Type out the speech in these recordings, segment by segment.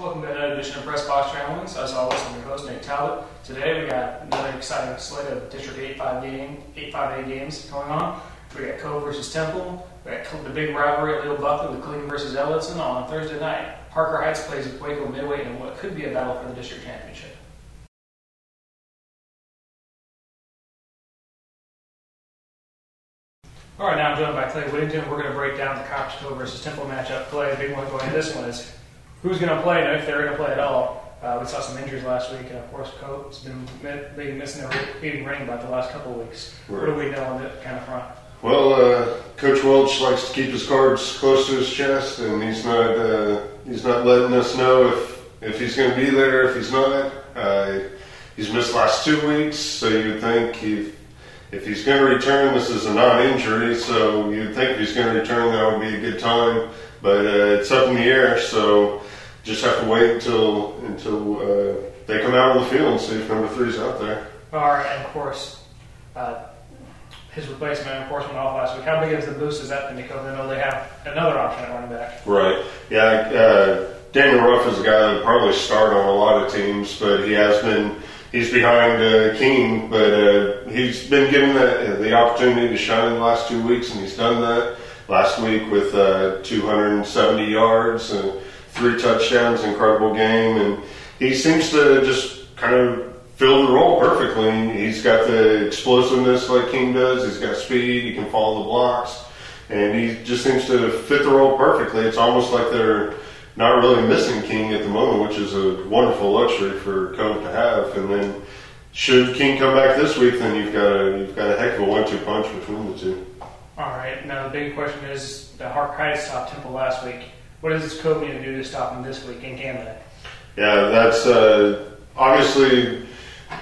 Welcome to another edition of Pressbox Ramblings. As always, I'm your host, Nate Talbot. Today we got another exciting slate of District 8-5A games going on. We got Cove versus Temple. We got the big rivalry at Little Buckley with Killeen versus Ellison on Thursday night. Harker Heights plays Waco Midway in what could be a battle for the district championship. All right, now I'm joined by Clay Whittington. We're going to break down the Copperas Cove versus Temple matchup. Clay, the big one going into this one is who's going to play and if they're going to play at all. We saw some injuries last week. Of course, Cove's been missing their leading running back the last couple of weeks. Right. What do we know on that kind of front? Well, Coach Welch likes to keep his cards close to his chest, and he's not letting us know if he's going to be there, if he's not. He's missed the last 2 weeks, so you'd think if he's going to return, this is a non-injury, so you'd think if he's going to return, that would be a good time. But it's up in the air, so just have to wait until they come out on the field and see if number 3's out there. All right, and of course, his replacement, of course, went off last week. How big is the boost is that to Nico? I know they have another option at running back. Right. Yeah. Daniel Ruff is a guy that would probably start on a lot of teams, but he's behind King, but he's been given the opportunity to shine the last 2 weeks, and he's done that. Last week with 270 yards and 3 touchdowns, incredible game, and he seems to just kind of fill the role perfectly. He's got the explosiveness like King does. He's got speed. He can follow the blocks, and he just seems to fit the role perfectly. It's almost like they're not really missing King at the moment, which is a wonderful luxury for Cove to have. And then, should King come back this week, then you've got a heck of a 1-2 punch between the two. All right. Now the big question is, the Harker Heights stopped Temple last week. What does Cove need to do to stop him this week, and can they? Yeah, that's obviously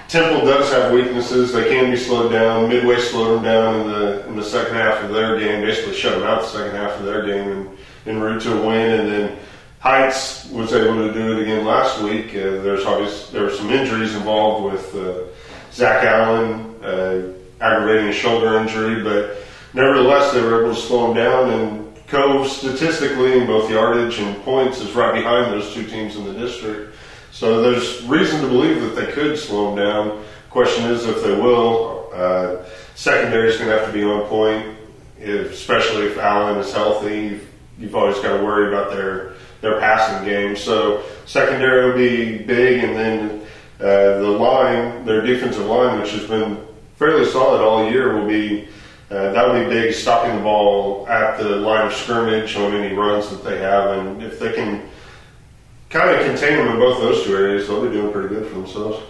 Temple does have weaknesses. They can be slowed down. Midway slowed them down in the second half of their game, basically shut them out the second half of their game en route to a win, and then Heights was able to do it again last week. There were some injuries involved with Zach Allen aggravating a shoulder injury, but nevertheless they were able to slow him down. And Cove, statistically, in both yardage and points, is right behind those two teams in the district. So there's reason to believe that they could slow him down. Question is if they will. Secondary is going to have to be on point, especially if Allen is healthy. You've always got to worry about their passing game. So secondary will be big, and then the line, their defensive line, which has been fairly solid all year, will be big, stopping the ball at the line of scrimmage on any runs that they have. And if they can kind of contain them in both those two areas, they'll be doing pretty good for themselves.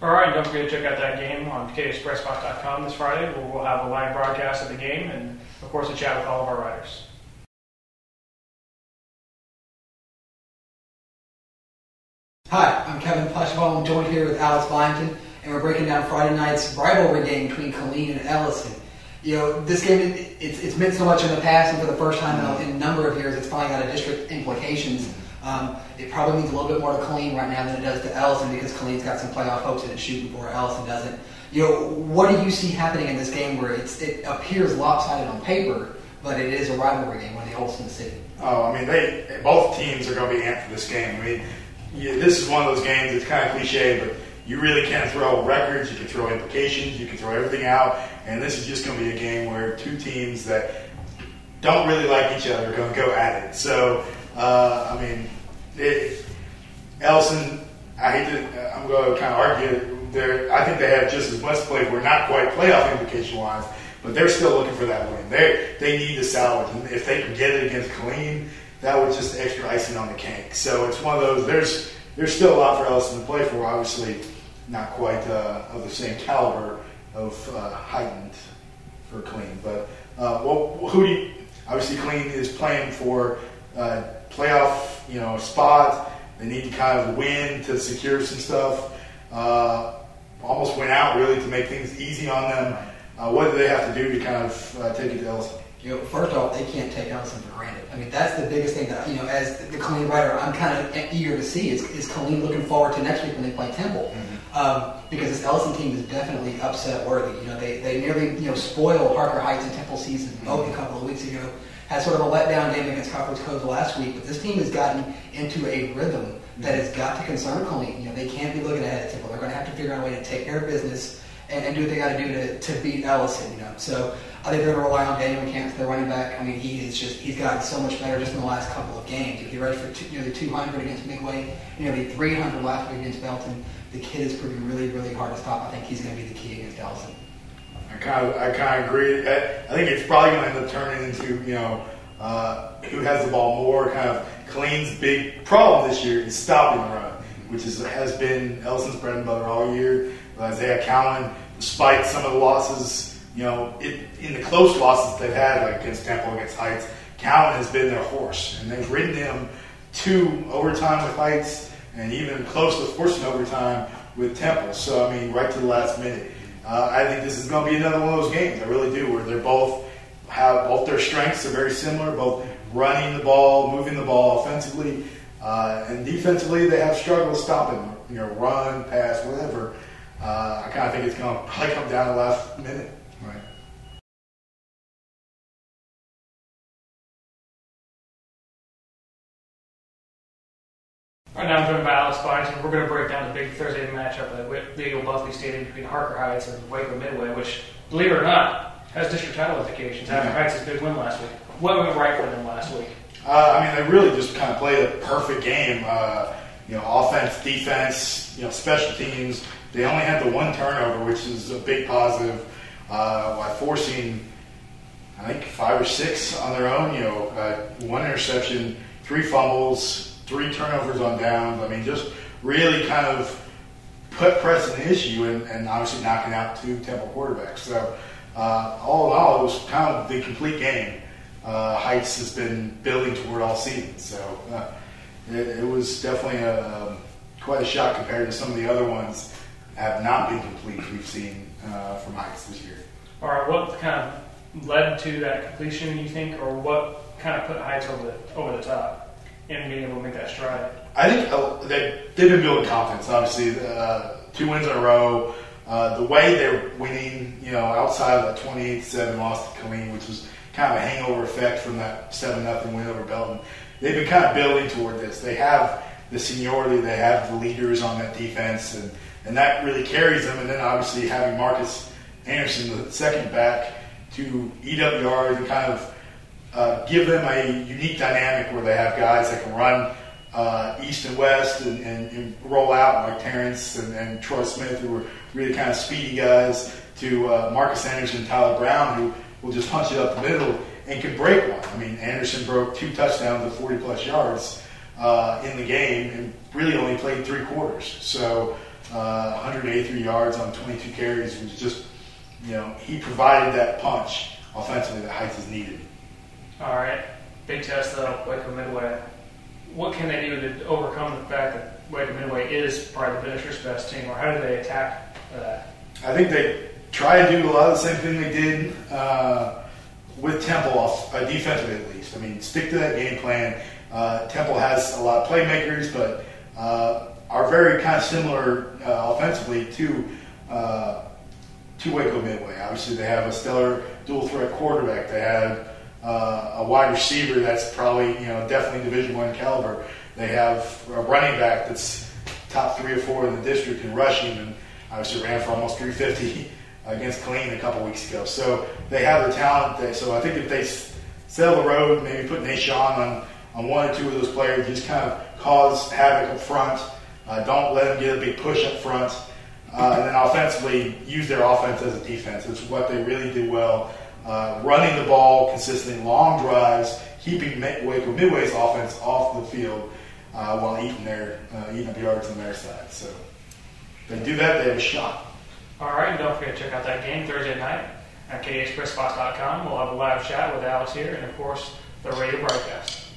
All right, don't forget to check out that game on KSPressbox.com this Friday, where we'll have a live broadcast of the game and, of course, a chat with all of our writers. Hi, I'm Kevin Plushball. I'm joined here with Alex Byington, and we're breaking down Friday night's rivalry game between Killeen and Ellison. You know, this game, it's meant so much in the past, and for the first time in a number of years, it's finally got a district implications. It probably means a little bit more to Killeen right now than it does to Ellison, because Killeen's got some playoff hopes in its shooting for Ellison doesn't. You know, what do you see happening in this game where it appears lopsided on paper, but it is a rivalry game, one of the oldest in the city? Oh, I mean, both teams are going to be amped for this game. I mean, this is one of those games that's kind of cliche, but you really can throw records, you can throw implications, you can throw everything out, and this is just going to be a game where two teams that don't really like each other are going to go at it. So, Ellison, I'm going to kind of argue, I think they have just as much to play for, not quite playoff implication-wise, but they're still looking for that win. They need to salvage, and if they can get it against Killeen, that was just extra icing on the cake. So it's one of those, there's still a lot for Ellison to play for, obviously not quite of the same caliber of heightened for Killeen. But obviously Killeen is playing for playoff, spot. They need to kind of win to secure some stuff. Almost went out really to make things easy on them. What do they have to do to kind of take it to Ellison? You know, first off, they can't take Ellison for granted. I mean, that's the biggest thing that, as the Killeen writer, I'm kind of eager to see is Killeen looking forward to next week when they play Temple. Because this Ellison team is definitely upset worthy. You know, they nearly, spoiled Harker Heights and Temple season a couple of weeks ago. had sort of a letdown game against Copperas Cove last week, but this team has gotten into a rhythm that has got to concern Killeen. You know, they can't be looking ahead at Temple. They're going to have to figure out a way to take care of business and do what they got to do to beat Ellison. You know, so I think they're going to rely on Daniel McCants, their running back. I mean, he's gotten so much better just in the last couple of games. He rushed for nearly 200 against Midway, nearly 300 last week against Belton. The kid is proving really, really hard to stop. I think he's going to be the key against Ellison. I kind of agree. I think it's probably going to end up turning into who has the ball more. Kind of Killeen's big problem this year is stopping the run, which has been Ellison's bread and butter all year. Isaiah Cowan, despite some of the losses, in the close losses they've had, like against Temple, against Heights, Cowan has been their horse, and they've ridden him to overtime with Heights, and even close to forcing overtime with Temple. So I mean, right to the last minute. I think this is going to be another one of those games. I really do, where they're both their strengths are very similar, both running the ball, moving the ball offensively, and defensively they have struggled stopping, run, pass, whatever. I kind of think it's going to probably come down to the last minute. Right. All right, now I'm joined by Alex Byington. We're going to break down the big Thursday matchup at the Eagle Buckley Stadium between Harker Heights and Waco Midway, which, believe it or not, has district title implications. Harker Heights' big win last week. What went right for them last week? They really just kind of played a perfect game. Offense, defense, special teams. They only had the one turnover, which is a big positive, by forcing, I think, 5 or 6 on their own. 1 interception, 3 fumbles, 3 turnovers on downs. I mean, just really kind of put press in the issue and obviously knocking out 2 Temple quarterbacks. So all in all, it was kind of the complete game. Heights has been building toward all season. So it was definitely quite a shock compared to some of the other ones have not been complete we've seen from Heights this year. All right, what kind of led to that completion, you think, or what kind of put Heights over the top in being able to make that stride? I think they've been building confidence, obviously. 2 wins in a row. The way they're winning, outside of the 28-7 loss to Killeen, which was kind of a hangover effect from that 7-0 win over Belton, they've been kind of building toward this. They have the seniority, they have the leaders on that defense, and that really carries them. And then obviously having Marcus Anderson, the second back, to eat up yards and kind of give them a unique dynamic where they have guys that can run east and west and roll out, like Terrence and Troy Smith, who were really kind of speedy guys, to Marcus Anderson and Tyler Brown, who will just punch it up the middle and can break one. I mean, Anderson broke 2 touchdowns of 40-plus yards in the game and really only played 3 quarters. So 183 yards on 22 carries was just, he provided that punch offensively that Heights has needed. All right. Big test, though, Waco Midway. What can they do to overcome the fact that Waco Midway is probably the district's best team, or how do they attack that? I think they try to do a lot of the same thing they did with Temple, defensively at least. I mean, stick to that game plan. Temple has a lot of playmakers, but are very kind of similar offensively to Waco Midway. Obviously, they have a stellar dual-threat quarterback. They have a wide receiver that's probably, definitely Division I caliber. They have a running back that's top 3 or 4 in the district in rushing, and obviously ran for almost 350 against Killeen a couple weeks ago. So they have the talent. So I think if they settle the road, maybe put Nate Sean on 1 or 2 of those players, just kind of cause havoc up front. Don't let them get a big push up front. And then offensively, use their offense as a defense. It's what they really do well. Running the ball consistently, long drives, keeping Waco Midway's offense off the field while eating up yards on their side. So if they do that, they have a shot. All right, and don't forget to check out that game Thursday night at KHPressbox.com. We'll have a live chat with Alex here and, of course, the radio broadcast.